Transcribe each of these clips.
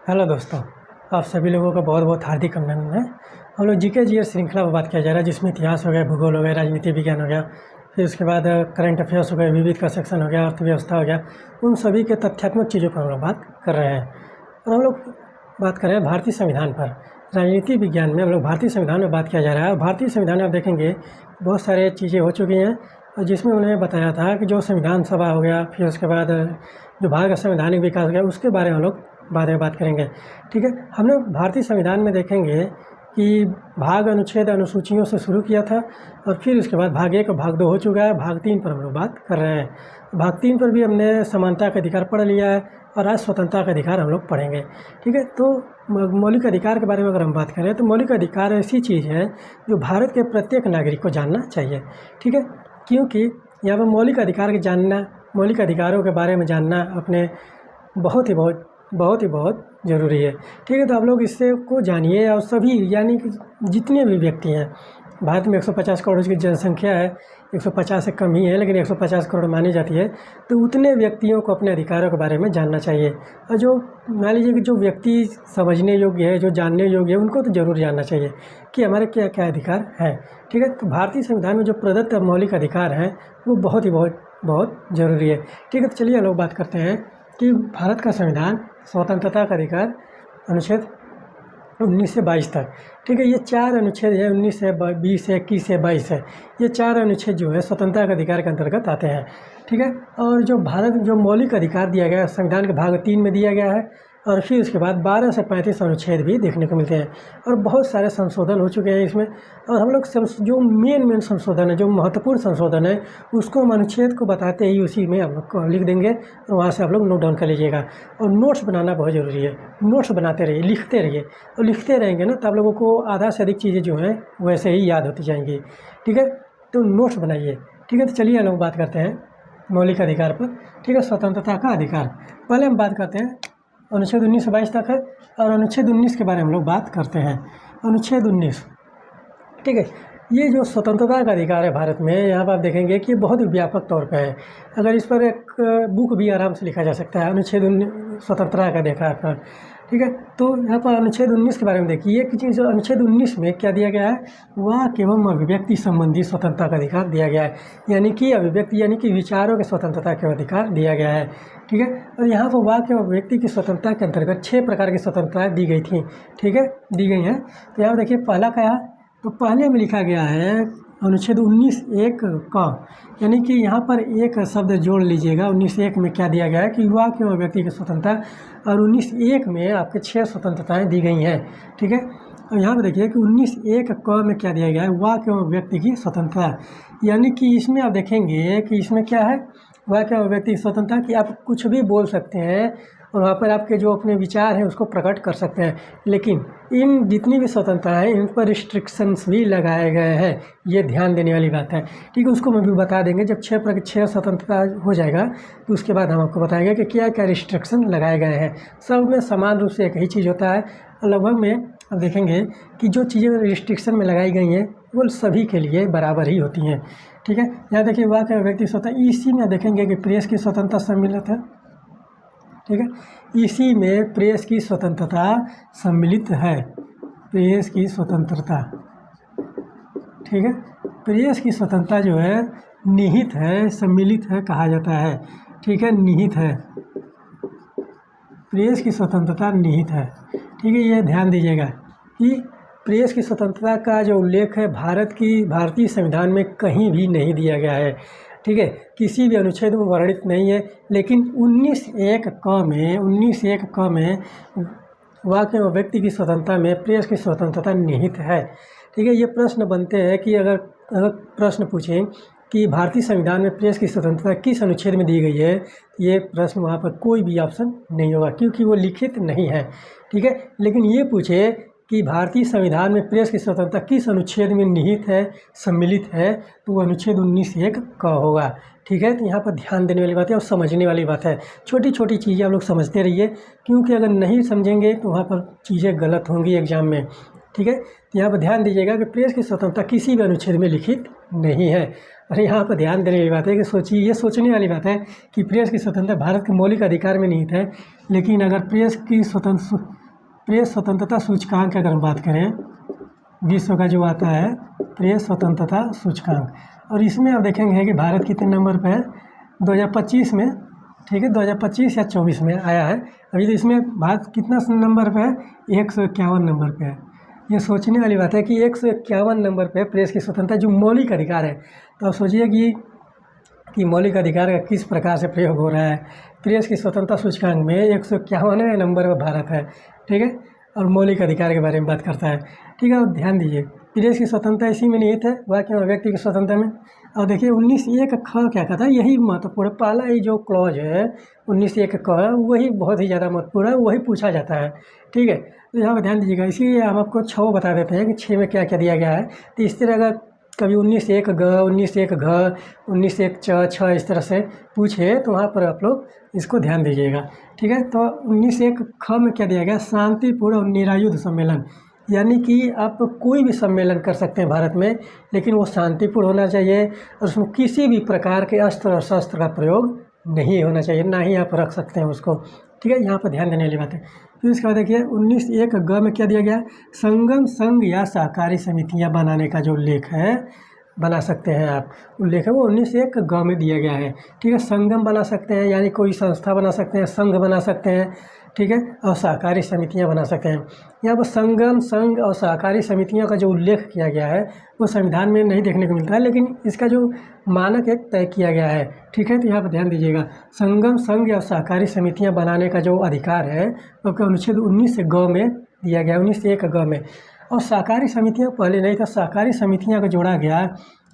Hello दोस्तों, आप सभी लोगों का बहुत बहुत हार्दिक अभिनंदन है। हम लोग जीके जीएस श्रृंखला पर बात किया जा रहा है, जिसमें इतिहास हो गया, भूगोल हो गया, राजनीति विज्ञान हो गया, फिर उसके बाद करंट अफेयर्स हो गया, विविध का सेक्शन हो गया, अर्थव्यवस्था हो गया। उन सभी के तथ्यात्मक चीज़ों पर हम लोग बात कर रहे हैं। और हम लोग बात कर रहे हैं भारतीय संविधान पर। राजनीति विज्ञान में हम लोग भारतीय संविधान में बात किया जा रहा है। भारतीय संविधान में आप देखेंगे बहुत सारे चीज़ें हो चुकी हैं, और जिसमें उन्होंने बताया था कि जो संविधान सभा हो गया, फिर उसके बाद जो भारत का संवैधानिक विकास हो गया, उसके बारे में हम लोग बाद में बात करेंगे। ठीक है, हम लोग भारतीय संविधान में देखेंगे कि भाग, अनुच्छेद, अनुसूचियों से शुरू किया था, और फिर उसके बाद भाग 1 और भाग 2 हो चुका है। भाग 3 पर हम लोग बात कर रहे हैं। भाग 3 पर भी हमने समानता का अधिकार पढ़ लिया है, और आज स्वतंत्रता का अधिकार हम लोग पढ़ेंगे। ठीक है, तो मौलिक अधिकार के बारे में अगर हम बात करें तो मौलिक अधिकार ऐसी चीज़ है जो भारत के प्रत्येक नागरिक को जानना चाहिए। ठीक है, क्योंकि यहाँ पर मौलिक अधिकार के जानना, मौलिक अधिकारों के बारे में जानना अपने बहुत ही बहुत ज़रूरी है। ठीक है, तो आप लोग इससे को जानिए, और सभी यानी कि जितने भी व्यक्ति हैं, भारत में 150 करोड़ की जनसंख्या है, 150 से कम ही है, लेकिन 150 करोड़ मानी जाती है। तो उतने व्यक्तियों को अपने अधिकारों के बारे में जानना चाहिए। और जो मान लीजिए कि जो व्यक्ति समझने योग्य है, जो जानने योग्य है, उनको तो ज़रूर जानना चाहिए कि हमारे क्या क्या अधिकार हैं। ठीक है, तो भारतीय संविधान में जो प्रदत्त मौलिक अधिकार हैं वो बहुत ज़रूरी है। ठीक है, तो चलिए हम लोग बात करते हैं कि भारत का संविधान स्वतंत्रता का अधिकार अनुच्छेद 19 से 22 तक। ठीक है, ये 4 अनुच्छेद है, 19 से 20 है, 21 से 22 है। ये 4 अनुच्छेद जो है स्वतंत्रता के अधिकार के अंतर्गत आते हैं। ठीक है, और जो भारत जो मौलिक अधिकार दिया गया है संविधान के भाग 3 में दिया गया है, और फिर उसके बाद 12 से 35 अनुच्छेद भी देखने को मिलते हैं, और बहुत सारे संशोधन हो चुके हैं इसमें। और हम लोग जो मेन संशोधन है, जो महत्वपूर्ण संशोधन है, उसको हम अनुच्छेद को बताते ही उसी में हम लोग को लिख देंगे, और वहाँ से आप लोग नोट डाउन कर लीजिएगा। और नोट्स बनाना बहुत ज़रूरी है, नोट्स बनाते रहिए, लिखते रहिए, और लिखते रहेंगे ना तो आप लोगों को आधा से अधिक चीज़ें जो हैं वैसे ही याद होती जाएंगी। ठीक है, तो नोट्स बनाइए। ठीक है, तो चलिए हम लोग बात करते हैं मौलिक अधिकार पर। ठीक है, स्वतंत्रता का अधिकार पहले हम बात करते हैं। अनुच्छेद 19 से 22 तक है, और अनुच्छेद 19 के बारे में हम लोग बात करते हैं। अनुच्छेद 19, ठीक है, ये जो स्वतंत्रता का अधिकार है भारत में, यहाँ पर आप देखेंगे कि बहुत ही व्यापक तौर पे है। अगर इस पर एक बुक भी आराम से लिखा जा सकता है, अनुच्छेद 19 स्वतंत्रता का अधिकार पर। ठीक है, तो यहाँ पर अनुच्छेद 19 के बारे में देखिए कि चीज़ अनुच्छेद 19 में क्या दिया गया है, वाक एवं अभिव्यक्ति संबंधी स्वतंत्रता का अधिकार दिया गया है। यानी कि अभिव्यक्ति यानी कि विचारों के स्वतंत्रता का अधिकार दिया गया है। ठीक है, और यहाँ पर वाक एवं अभिव्यक्ति की स्वतंत्रता के अंतर्गत 6 प्रकार की स्वतंत्रताएँ दी गई थी। ठीक है, दी गई हैं। तो यहाँ देखिए पहला क्या है, तो पहले में लिखा गया है अनुच्छेद 19(1) का, यानी कि यहाँ पर एक शब्द जोड़ लीजिएगा। 19(1) में क्या दिया गया है कि युवा के और व्यक्ति की स्वतंत्रता, और 19(1) में आपके 6 स्वतंत्रताएं दी गई हैं। ठीक है, और यहाँ पर देखिए कि 19(1) क में क्या दिया गया है, वाक एवं व्यक्ति की स्वतंत्रता। यानी कि इसमें आप देखेंगे कि इसमें क्या है, वाक एवं व्यक्ति की स्वतंत्रता, कि आप कुछ भी बोल सकते हैं और वहाँ पर आपके जो अपने विचार हैं उसको प्रकट कर सकते हैं। लेकिन इन जितनी भी स्वतंत्रता है, इन पर रिस्ट्रिक्शंस भी लगाए गए हैं। ये ध्यान देने वाली बात है। ठीक है, उसको हम भी बता देंगे जब 6 स्वतंत्रता हो जाएगा, तो उसके बाद हम आपको बताएंगे कि क्या क्या रिस्ट्रिक्शन लगाए गए हैं। सब में समान रूप से एक ही चीज़ होता है। लगभग में अब देखेंगे कि जो चीज़ें रिस्ट्रिक्शन में लगाई गई हैं वो सभी के लिए बराबर ही होती हैं। ठीक है, यहाँ देखिए वाक एवं व्यक्ति स्वतंत्रता, इसी में देखेंगे कि प्रेस की स्वतंत्रता सम्मिलित है। ठीक है, इसी में प्रेस की स्वतंत्रता सम्मिलित है। प्रेस की स्वतंत्रता, ठीक है, प्रेस की स्वतंत्रता जो है निहित है, सम्मिलित है कहा जाता है। ठीक है, निहित है, प्रेस की स्वतंत्रता निहित है। ठीक है, ये ध्यान दीजिएगा कि प्रेस की स्वतंत्रता का जो उल्लेख है भारतीय संविधान में कहीं भी नहीं दिया गया है। ठीक है, किसी भी अनुच्छेद में वर्णित नहीं है। लेकिन 19(1) क में वाक एवं व्यक्ति की स्वतंत्रता में प्रेस की स्वतंत्रता निहित है। ठीक है, ये प्रश्न बनते हैं कि अगर प्रश्न पूछें कि भारतीय संविधान में प्रेस की स्वतंत्रता किस अनुच्छेद में दी गई है, ये प्रश्न वहाँ पर कोई भी ऑप्शन नहीं होगा, क्योंकि वो लिखित नहीं है। ठीक है, लेकिन ये पूछे कि भारतीय संविधान में प्रेस की स्वतंत्रता किस अनुच्छेद में निहित है, सम्मिलित है, तो वो अनुच्छेद 19(1) का होगा। ठीक है, तो यहाँ पर ध्यान देने वाली बात है और समझने वाली बात है। छोटी छोटी चीज़ें आप लोग समझते रहिए, क्योंकि अगर नहीं समझेंगे तो वहाँ पर चीज़ें गलत होंगी एग्जाम में। ठीक है, तो यहाँ पर ध्यान दीजिएगा कि प्रेस की स्वतंत्रता किसी भी अनुच्छेद में लिखित नहीं है। और यहाँ पर ध्यान देने वाली बात है कि सोचिए, ये सोचने वाली बात है कि प्रेस की स्वतंत्रता भारत के मौलिक अधिकार में निहित है। लेकिन अगर प्रेस स्वतंत्रता सूचकांक की अगर हम बात करें, विश्व का जो आता है प्रेस स्वतंत्रता सूचकांक, और इसमें आप देखेंगे कि भारत कितने नंबर पे है 2025 में, ठीक है, 2025 या 24 में आया है। अभी तो इसमें भारत कितना नंबर पे है, 151 नंबर पे है। ये सोचने वाली बात है कि 151 नंबर पे प्रेस की स्वतंत्रता जो मौलिक अधिकार है। तो आप सोचिए कि मौलिक अधिकार का किस प्रकार से प्रयोग हो रहा है। प्रेस की स्वतंत्रता सूचकांक में 151वें नंबर पर भारत है, ठीक है, और मौलिक अधिकार के बारे में बात करता है, ठीक है। और ध्यान दीजिए, प्रेस की स्वतंत्रता इसी में निहित है, वह क्यों व्यक्ति की स्वतंत्रता में। और देखिए 19(1) ख क्या कहता है, यही महत्वपूर्ण है। पहला ही जो क्लॉज है 19(1) क, वही बहुत ही ज़्यादा महत्वपूर्ण है, वही पूछा जाता है, ठीक है। तो यहाँ पर ध्यान दीजिएगा, इसीलिए हम आपको 6 बता देते हैं कि 6 में क्या क्या दिया गया है। तो इस तरह अगर कभी 19(1) ग, 19(1) घ, 19(1) च, छ इस तरह से पूछे तो वहाँ पर आप लोग इसको ध्यान दीजिएगा, ठीक है। तो 19(1) ख में क्या दिया गया, शांतिपूर्ण और निरायुध सम्मेलन, यानी कि आप कोई भी सम्मेलन कर सकते हैं भारत में, लेकिन वो शांतिपूर्ण होना चाहिए और उसमें किसी भी प्रकार के अस्त्र और शस्त्र का प्रयोग नहीं होना चाहिए, ना ही आप रख सकते हैं उसको, ठीक है। यहाँ पर ध्यान देने वाली बात है। फिर इसके बाद देखिए 19(1) ग में क्या दिया गया, संगम संघ या सहकारी समितियाँ बनाने का जो उल्लेख है, बना सकते हैं आप, उल्लेख है वो 19(1) ग में दिया गया है, ठीक है। संगम बना सकते हैं, यानी कोई संस्था बना सकते हैं, संघ बना सकते हैं, ठीक है, और सहकारी समितियां बना सकते हैं। यहाँ पर संगम, संघ और सहकारी समितियों का जो उल्लेख किया गया है वो संविधान में नहीं देखने को मिलता है, लेकिन इसका जो मानक है तय किया गया है, ठीक है। तो यहाँ पर ध्यान दीजिएगा, संगम, संघ या सहकारी समितियां बनाने का जो अधिकार है वो तो अनुच्छेद 19 ग में दिया गया, 19(1) ग में। और सहकारी समितियाँ पहले नहीं था, सहकारी समितियाँ को जोड़ा गया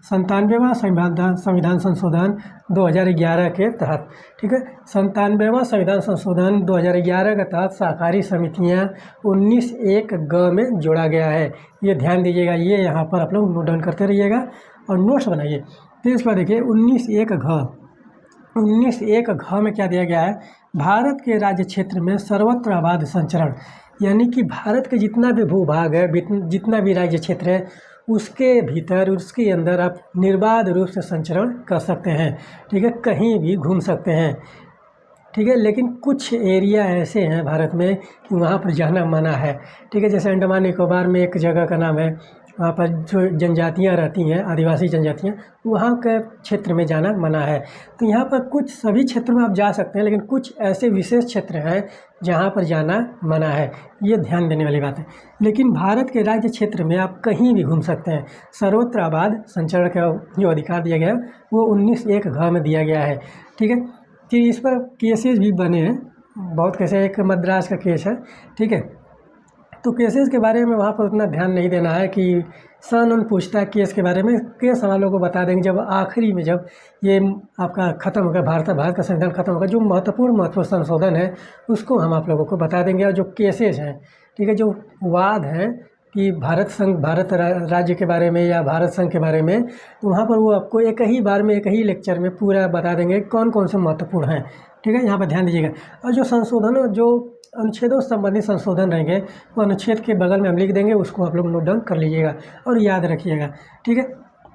97वां संविधान संशोधन 2011 के तहत, ठीक है। 97वां संविधान संशोधन 2011 के तहत सहकारी समितियां 19(1) ग में जोड़ा गया है। ये ध्यान दीजिएगा, ये यहाँ पर आप लोग नोट डाउन करते रहिएगा और नोट्स बनाइए। फिर इसके बाद देखिए 19(1) घ, 19(1) घ में क्या दिया गया है, भारत के राज्य क्षेत्र में सर्वत्र आबाद संचरण, यानी कि भारत के जितना भी भूभाग है, जितना भी राज्य क्षेत्र है, उसके भीतर, उसके अंदर आप निर्बाध रूप से संचरण कर सकते हैं, ठीक है, कहीं भी घूम सकते हैं, ठीक है। लेकिन कुछ एरिया ऐसे हैं भारत में कि वहाँ पर जाना मना है, ठीक है। जैसे अंडमान निकोबार में एक जगह का नाम है, वहाँ पर जो जनजातियाँ रहती हैं, आदिवासी जनजातियाँ, वहाँ के क्षेत्र में जाना मना है। तो यहाँ पर कुछ सभी क्षेत्र में आप जा सकते हैं, लेकिन कुछ ऐसे विशेष क्षेत्र हैं जहाँ पर जाना मना है, ये ध्यान देने वाली बात है। लेकिन भारत के राज्य क्षेत्र में आप कहीं भी घूम सकते हैं। सर्वत्र आबाद संचरण का जो अधिकार दिया गया है वो 19(1) घ में दिया गया है, ठीक है। फिर इस पर केसेस भी बने हैं बहुत, कैसे एक मद्रास का केस है, ठीक है। तो केसेस के बारे में वहाँ पर उतना ध्यान नहीं देना है कि सन उन पूछता है केस के बारे में, केस हम लोगों को बता देंगे जब आखिरी में, जब ये आपका ख़त्म होगा, भारत का संविधान ख़त्म होगा, जो महत्वपूर्ण संशोधन है उसको हम आप लोगों को बता देंगे। और जो केसेस हैं, ठीक है, जो वाद हैं कि भारत राज्य के बारे में या भारत संघ के बारे में, तो वहाँ पर वो आपको एक ही बार में, एक ही लेक्चर में पूरा बता देंगे कौन कौन से महत्वपूर्ण हैं, ठीक है। यहाँ पर ध्यान दीजिएगा। और जो संशोधन, जो अनुच्छेदों से संबंधित संशोधन रहेंगे वो अनुच्छेद के बगल में हम लिख देंगे, उसको आप लोग नोट डाउन कर लीजिएगा और याद रखिएगा, ठीक है।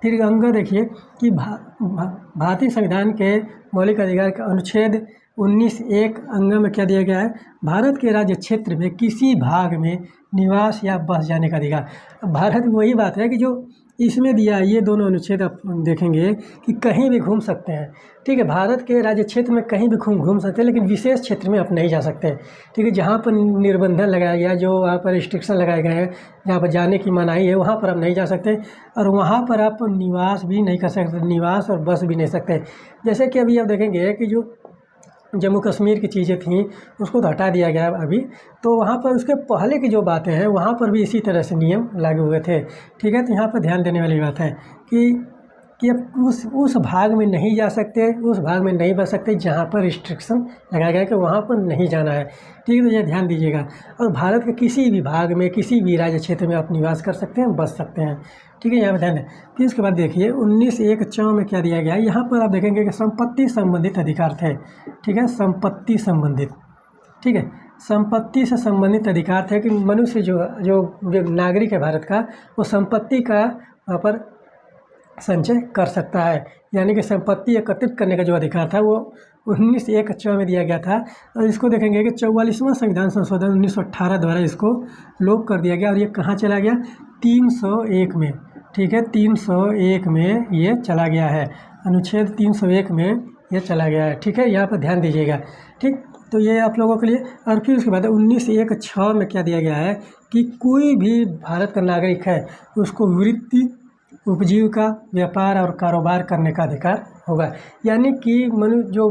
फिर अंग देखिए कि भारतीय संविधान के मौलिक अधिकार का अनुच्छेद 19(1) अंग में क्या दिया गया है, भारत के राज्य क्षेत्र में किसी भाग में निवास या बस जाने का अधिकार। अब भारत में वही बात है कि जो इसमें दिया है, ये दोनों अनुच्छेद आप देखेंगे कि कहीं भी घूम सकते हैं, ठीक है। भारत के राज्य क्षेत्र में कहीं भी घूम सकते हैं, लेकिन विशेष क्षेत्र में आप नहीं जा सकते, ठीक है। जहाँ पर निर्बंधन लगाया गया, जो वहाँ पर रिस्ट्रिक्शन लगाए गए हैं, जहाँ पर जाने की मनाही है, वहाँ पर आप नहीं जा सकते। और वहाँ पर आप निवास भी नहीं कर सकते, निवास और बस भी नहीं सकते। जैसे कि अभी आप देखेंगे कि जो जम्मू कश्मीर की चीज़ें थीं उसको तो हटा दिया गया अभी, तो वहाँ पर उसके पहले की जो बातें हैं वहाँ पर भी इसी तरह से नियम लागू हुए थे, ठीक है। तो यहाँ पर ध्यान देने वाली बात है कि अब उस भाग में नहीं जा सकते, उस भाग में नहीं बच सकते जहाँ पर रिस्ट्रिक्शन लगाया गया है कि वहाँ पर नहीं जाना है, ठीक है। तो ये ध्यान दीजिएगा। और भारत के किसी भी भाग में, किसी भी राज्य क्षेत्र में आप निवास कर सकते हैं, बच सकते हैं, ठीक है। यहाँ पर ध्यान दें। फिर इसके बाद देखिए 19(1) च में क्या दिया गया है, यहाँ पर आप देखेंगे कि संपत्ति संबंधित अधिकार थे, ठीक है, संपत्ति संबंधित, ठीक है। संपत्ति से संबंधित अधिकार थे कि मनुष्य जो नागरिक है भारत का, वो संपत्ति का वहाँ पर संचय कर सकता है। यानी कि संपत्ति एकत्रित करने का जो अधिकार था वो 19(1)(च) में दिया गया था। और इसको देखेंगे कि 44वां संविधान संशोधन 1918 द्वारा इसको लोप कर दिया गया और ये कहाँ चला गया? 301 में। ठीक है, 301 में ये चला गया है, अनुच्छेद 301 में ये चला गया है। ठीक है, यहाँ पर ध्यान दीजिएगा। ठीक, तो ये आप लोगों के लिए। और फिर उसके बाद 19(1)(6) में क्या दिया गया है कि कोई भी भारत का नागरिक है उसको वृत्ति, उपजीविका, व्यापार और कारोबार करने का अधिकार होगा। यानी कि जो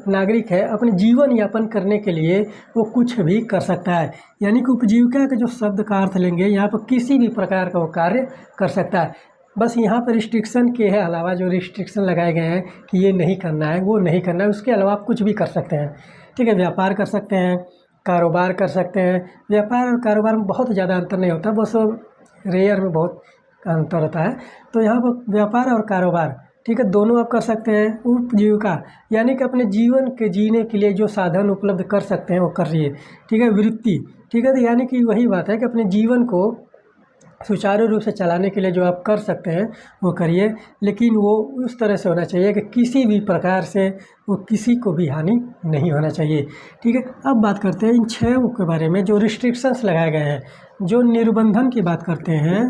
नागरिक है अपने जीवन यापन करने के लिए वो कुछ भी कर सकता है। यानी कि उपजीविका के जो शब्द का अर्थ लेंगे यहाँ पर किसी भी प्रकार का वो कार्य कर सकता है। बस यहाँ पर रिस्ट्रिक्शन के अलावा जो रिस्ट्रिक्शन लगाए गए हैं कि ये नहीं करना है, वो नहीं करना है, उसके अलावा आप कुछ भी कर सकते हैं। ठीक है, व्यापार कर सकते हैं, कारोबार कर सकते हैं। व्यापार और कारोबार में बहुत ज़्यादा अंतर नहीं होता, बस रेयर में बहुत अंतर होता है। तो यहाँ पर व्यापार और कारोबार, ठीक है, दोनों आप कर सकते हैं। उपजीविका यानी कि अपने जीवन के जीने के लिए जो साधन उपलब्ध कर सकते हैं वो करिए। ठीक है, वृत्ति, ठीक है, तो यानी कि वही बात है कि अपने जीवन को सुचारू रूप से चलाने के लिए जो आप कर सकते हैं वो करिए, लेकिन वो उस तरह से होना चाहिए कि किसी भी प्रकार से वो किसी को भी हानि नहीं होना चाहिए। ठीक है, अब बात करते हैं इन 6 के बारे में जो रिस्ट्रिक्शंस लगाए गए हैं, जो निर्बंधन की बात करते हैं,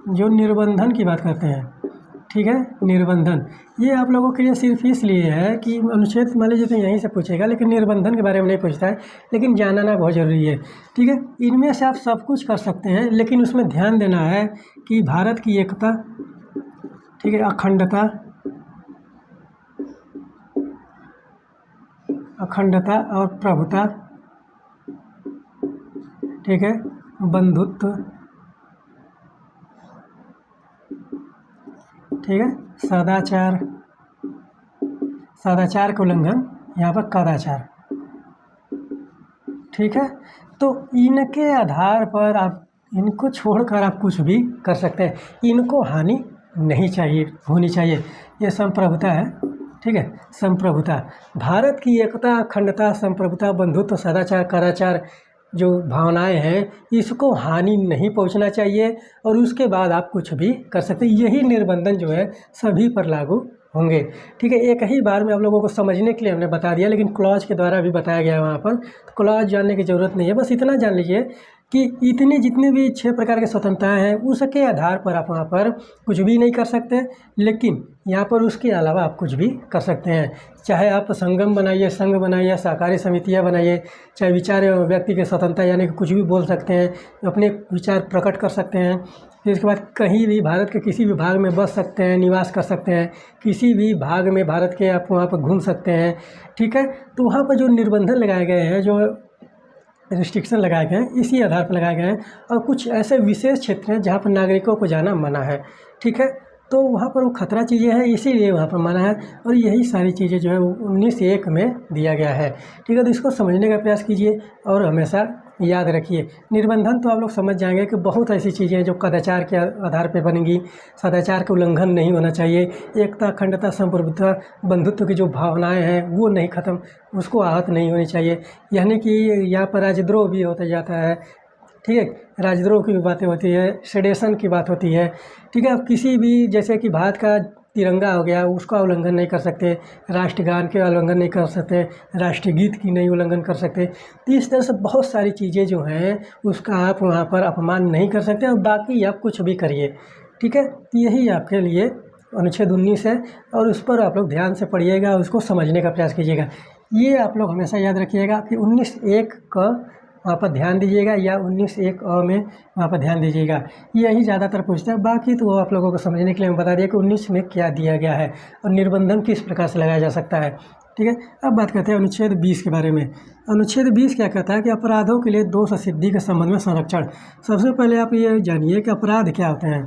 जो निर्बंधन की बात करते हैं। ठीक है, निर्बंधन ये आप लोगों के लिए सिर्फ इसलिए है कि अनुच्छेद मान लीजिए तो यहीं से पूछेगा, लेकिन निर्बंधन के बारे में नहीं पूछता है, लेकिन जानना बहुत ज़रूरी है। ठीक है, इनमें से आप सब कुछ कर सकते हैं, लेकिन उसमें ध्यान देना है कि भारत की एकता, ठीक है, अखंडता, अखंडता और प्रभुता, ठीक है, बंधुत्व, ठीक है, सदाचार, सदाचार का उल्लंघन, यहाँ पर कदाचार। ठीक है, तो इनके आधार पर आप इनको छोड़कर आप कुछ भी कर सकते हैं, इनको हानि नहीं चाहिए होनी चाहिए। ये संप्रभुता है। ठीक है, संप्रभुता, भारत की एकता, अखंडता, संप्रभुता, बंधुत्व, सदाचार, कदाचार जो भावनाएं हैं इसको हानि नहीं पहुंचना चाहिए और उसके बाद आप कुछ भी कर सकते हैं। यही निर्बंधन जो है सभी पर लागू होंगे। ठीक है, एक ही बार में आप लोगों को समझने के लिए हमने बता दिया, लेकिन क्लॉज के द्वारा भी बताया गया है वहाँ पर, तो क्लॉज जानने की ज़रूरत नहीं है। बस इतना जान लीजिए कि इतनी जितने भी 6 प्रकार की स्वतंत्रताएं हैं उसके आधार पर आप वहाँ पर कुछ भी नहीं कर सकते, लेकिन यहाँ पर उसके अलावा आप कुछ भी कर सकते हैं। चाहे आप संगम बनाइए, संघ बनाइए, सहकारी समितियाँ बनाइए, चाहे विचार व्यक्ति की स्वतंत्रता यानी कि कुछ भी बोल सकते हैं, अपने विचार प्रकट कर सकते हैं। फिर इसके बाद कहीं भी भारत के किसी भी भाग में बस सकते हैं, निवास कर सकते हैं, किसी भी भाग में भारत के आप वहाँ पर घूम सकते हैं। ठीक है, तो वहाँ पर जो निर्बंधन लगाए गए हैं, जो रिस्ट्रिक्शन लगाए गए हैं, इसी आधार पर लगाए गए हैं। और कुछ ऐसे विशेष क्षेत्र हैं जहाँ पर नागरिकों को जाना मना है। ठीक है, तो वहाँ पर वो खतरा चीज़ें हैं, इसीलिए वहाँ पर मना है। और यही सारी चीज़ें जो है वो 19(1) में दिया गया है। ठीक है, तो इसको समझने का प्रयास कीजिए और हमेशा याद रखिए। निर्बंधन तो आप लोग समझ जाएंगे कि बहुत ऐसी चीज़ें हैं जो कदाचार के आधार पर बनेंगी, सदाचार का उल्लंघन नहीं होना चाहिए, एकता, अखंडता, संप्रभुता, बंधुत्व की जो भावनाएं हैं वो नहीं ख़त्म, उसको आहत नहीं होनी चाहिए। यानी कि यहाँ पर राजद्रोह भी होता जाता है। ठीक है, राजद्रोह की बातें होती है, सेडेशन की बात होती है। ठीक है, अब किसी भी जैसे कि भारत का तिरंगा हो गया उसका उल्लंघन नहीं कर सकते, राष्ट्रगान के उल्लंघन नहीं कर सकते, राष्ट्रीय गीत की नहीं उल्लंघन कर सकते। तो इस तरह से बहुत सारी चीज़ें जो हैं उसका आप वहाँ पर अपमान नहीं कर सकते और बाकी आप कुछ भी करिए। ठीक है, तो यही आपके लिए अनुच्छेद 19 है और उस पर आप लोग ध्यान से पढ़िएगा, उसको समझने का प्रयास कीजिएगा। ये आप लोग हमेशा याद रखिएगा कि 19(1) का वहाँ पर ध्यान दीजिएगा या 19(1)(अ) में वहाँ पर ध्यान दीजिएगा। यही ज़्यादातर पूछता है, बाकी तो वो आप लोगों को समझने के लिए मैं बता दिया कि 19 में क्या दिया गया है और निर्बंधन किस प्रकार से लगाया जा सकता है। ठीक है, अब बात करते हैं अनुच्छेद 20 के बारे में। अनुच्छेद 20 क्या कहता है कि अपराधों के लिए दोष सिद्धि के संबंध में संरक्षण। सबसे पहले आप ये जानिए कि अपराध क्या होते हैं।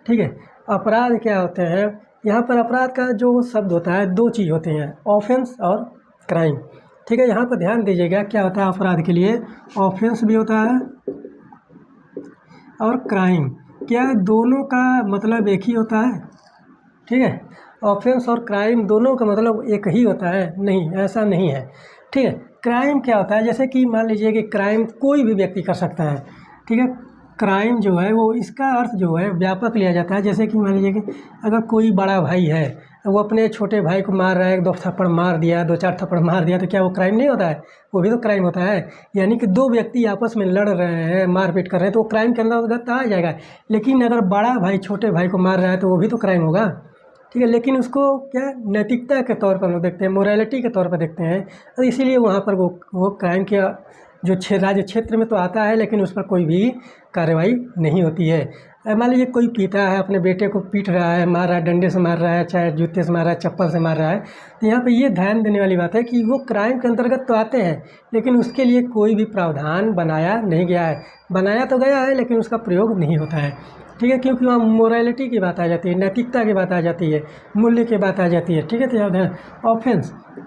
ठीक है, अपराध क्या होते हैं। यहाँ पर अपराध का जो शब्द होता है 2 चीज़ होते हैं, ऑफेंस और क्राइम। ठीक है, यहाँ पर ध्यान दीजिएगा क्या होता है अपराध के लिए, ऑफेंस भी होता है और क्राइम। क्या दोनों का मतलब एक ही होता है? ठीक है, ऑफेंस और क्राइम दोनों का मतलब एक ही होता है? नहीं, ऐसा नहीं है। ठीक है, क्राइम क्या होता है, जैसे कि मान लीजिए कि क्राइम कोई भी व्यक्ति कर सकता है। ठीक है, क्राइम जो है वो इसका अर्थ जो है व्यापक लिया जाता है। जैसे कि मान लीजिए कि अगर कोई बड़ा भाई है, वो अपने छोटे भाई को मार रहा है, 2 थप्पड़ मार दिया, 2-4 थप्पड़ मार दिया, तो क्या वो क्राइम नहीं होता है? वो भी तो क्राइम होता है। यानी कि 2 व्यक्ति आपस में लड़ रहे हैं, मारपीट कर रहे हैं, तो वो क्राइम के अंतर्गत आ जाएगा। लेकिन अगर बड़ा भाई छोटे भाई को मार रहा है तो वो भी तो क्राइम होगा, ठीक है। लेकिन उसको क्या नैतिकता के तौर पर लोग देखते हैं, मोरालिटी के तौर पर देखते हैं, और इसीलिए वहाँ पर वो क्राइम के जो राज्य क्षेत्र में तो आता है, लेकिन उस पर कोई भी कार्रवाई नहीं होती है। मान लीजिए कोई पिता है, अपने बेटे को पीट रहा है, मार रहा है, डंडे से मार रहा है, चाहे जूते से मार रहा है, चप्पल से मार रहा है, तो यहाँ पे ये ध्यान देने वाली बात है कि वो क्राइम के अंतर्गत तो आते हैं, लेकिन उसके लिए कोई भी प्रावधान बनाया नहीं गया है। बनाया तो गया है, लेकिन उसका प्रयोग नहीं होता है, ठीक है, क्योंकि वहाँ मोरालिटी की बात आ जाती है, नैतिकता की बात आ जाती है, मूल्य की बात आ जाती है, ठीक है। तो याद है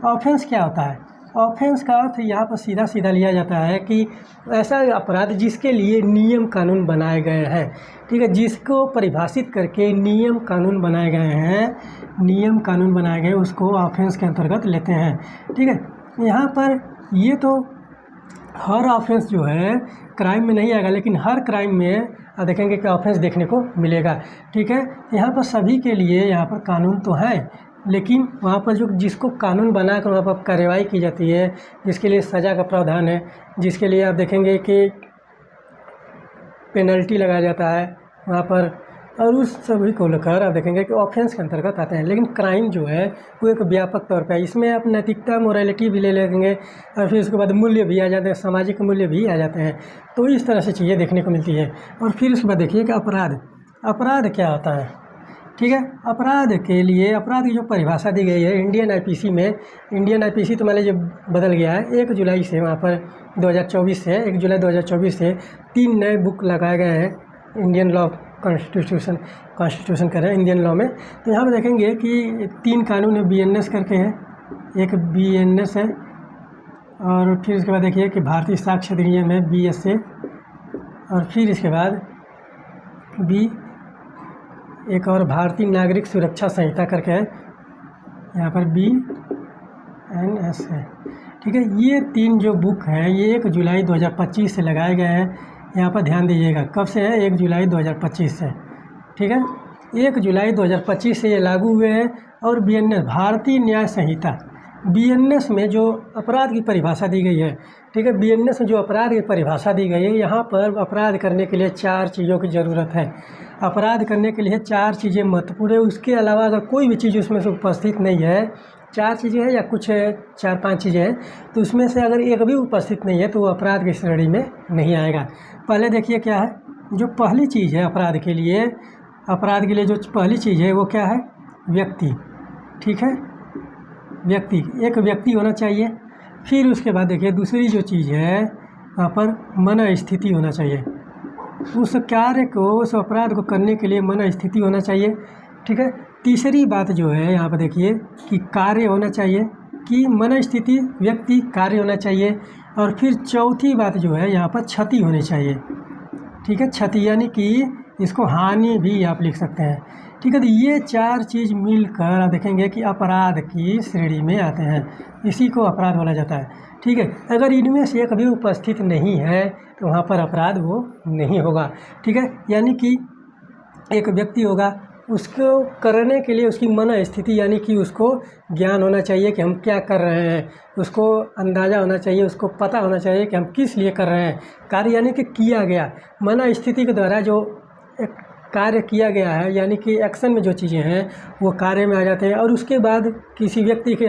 ऑफेंस क्या होता है? ऑफेंस का अर्थ यहाँ पर सीधा सीधा लिया जाता है कि ऐसा अपराध जिसके लिए नियम कानून बनाए गए हैं, ठीक है, जिसको परिभाषित करके नियम कानून बनाए गए हैं, नियम कानून बनाए गए उसको ऑफेंस के अंतर्गत लेते हैं, ठीक है। यहाँ पर ये तो हर ऑफेंस जो है क्राइम में नहीं आएगा, लेकिन हर क्राइम में देखेंगे कि ऑफेंस देखने को मिलेगा, ठीक है। यहाँ पर सभी के लिए यहाँ पर कानून तो है, लेकिन वहाँ पर जो जिसको कानून बनाकर वहाँ पर कार्रवाई की जाती है, जिसके लिए सज़ा का प्रावधान है, जिसके लिए आप देखेंगे कि पेनल्टी लगाया जाता है वहाँ पर, और उस सभी को लेकर आप देखेंगे कि ऑफेंस के अंतर्गत आते हैं। लेकिन क्राइम जो है वो एक व्यापक तौर पे है, इसमें आप नैतिकता मोरालिटी भी ले लेंगे, और फिर उसके बाद मूल्य भी आ जाते हैं, सामाजिक मूल्य भी आ जाते हैं। तो इस तरह से चीज़ें देखने को मिलती है। और फिर उसके बाद देखिए कि अपराध क्या होता है, ठीक है। अपराध के लिए अपराध की जो परिभाषा दी गई है इंडियन आईपीसी में, इंडियन आईपीसी तो मान लीजिए बदल गया है, 1 जुलाई से वहाँ पर 2024 से 1 जुलाई 2024 से 3 नए बुक लगाए गए हैं इंडियन लॉ कॉन्स्टिट्यूशन कह रहे हैं इंडियन लॉ में। तो यहाँ पर देखेंगे कि 3 कानून है, BNS करके है, एक BNS है, और फिर इसके बाद देखिए कि भारतीय साक्ष्य अधिनियम है BSA, और फिर इसके बाद एक और भारतीय नागरिक सुरक्षा संहिता करके है, यहाँ पर BNS है, ठीक है। ये 3 जो बुक हैं ये 1 जुलाई 2025 से लगाए गए हैं। यहाँ पर ध्यान दीजिएगा, कब से है? 1 जुलाई 2025 से, ठीक है। 1 जुलाई 2025 से ये लागू हुए हैं। और BNS भारतीय न्याय संहिता, BNS में जो अपराध की परिभाषा दी गई है, ठीक है, BNS में जो अपराध की परिभाषा दी गई है, यहाँ पर अपराध करने के लिए 4 चीज़ों की ज़रूरत है। अपराध करने के लिए 4 चीज़ें महत्वपूर्ण है। उसके अलावा अगर कोई भी चीज़ उसमें से उपस्थित नहीं है, 4 चीज़ें हैं या कुछ 4-5 चीज़ें हैं, तो उसमें से अगर एक भी उपस्थित नहीं है तो वो अपराध की श्रेणी में नहीं आएगा। पहले देखिए क्या है, जो पहली चीज़ है अपराध के लिए जो पहली चीज़ है वो क्या है? व्यक्ति, ठीक है, व्यक्ति, एक व्यक्ति होना चाहिए। फिर उसके बाद देखिए दूसरी जो चीज़ है वहाँ पर मन स्थिति होना चाहिए, उस कार्य को, उस अपराध को करने के लिए मन स्थिति होना चाहिए, ठीक है। तीसरी बात जो है यहाँ पर देखिए कि कार्य होना चाहिए, कि मन स्थिति, व्यक्ति, कार्य होना चाहिए। और फिर चौथी बात जो है यहाँ पर क्षति होनी चाहिए, ठीक है, क्षति यानी कि इसको हानि भी आप लिख सकते हैं, ठीक है। तो ये 4 चीज़ मिलकर आप देखेंगे कि अपराध की श्रेणी में आते हैं, इसी को अपराध बोला जाता है, ठीक है। अगर इनमें से एक भी उपस्थित नहीं है तो वहाँ पर अपराध वो नहीं होगा, ठीक है। यानी कि एक व्यक्ति होगा, उसको करने के लिए उसकी मन स्थिति यानी कि उसको ज्ञान होना चाहिए कि हम क्या कर रहे हैं, उसको अंदाज़ा होना चाहिए, उसको पता होना चाहिए कि हम किस लिए कर रहे हैं कार्य, यानी कि किया गया मन स्थिति के द्वारा जो एक कार्य किया गया है, यानी कि एक्शन में जो चीज़ें हैं वो कार्य में आ जाते हैं। और उसके बाद किसी व्यक्ति के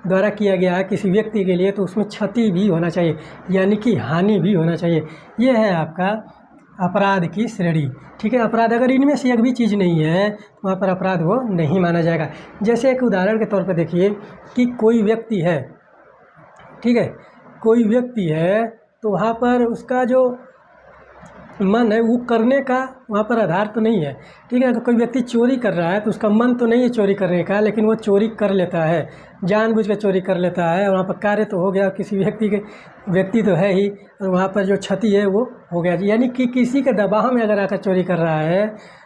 द्वारा किया गया है किसी व्यक्ति के लिए, तो उसमें क्षति भी होना चाहिए, यानी कि हानि भी होना चाहिए। ये है आपका अपराध की श्रेणी, ठीक है। अपराध अगर इनमें से एक भी चीज़ नहीं है तो वहाँ पर अपराध वो नहीं माना जाएगा। जैसे एक उदाहरण के तौर पर देखिए कि कोई व्यक्ति है, ठीक है, कोई व्यक्ति है तो वहाँ पर उसका जो मन है वो करने का वहाँ पर आधार तो नहीं है, ठीक है। अगर कोई व्यक्ति चोरी कर रहा है तो उसका मन तो नहीं है चोरी करने का, लेकिन वो चोरी कर लेता है, जानबूझ कर चोरी कर लेता है, और वहाँ पर कार्य तो हो गया, किसी व्यक्ति तो है ही, और वहाँ पर जो क्षति है वो हो गया। यानी कि किसी के दबाव में अगर आकर चोरी कर रहा है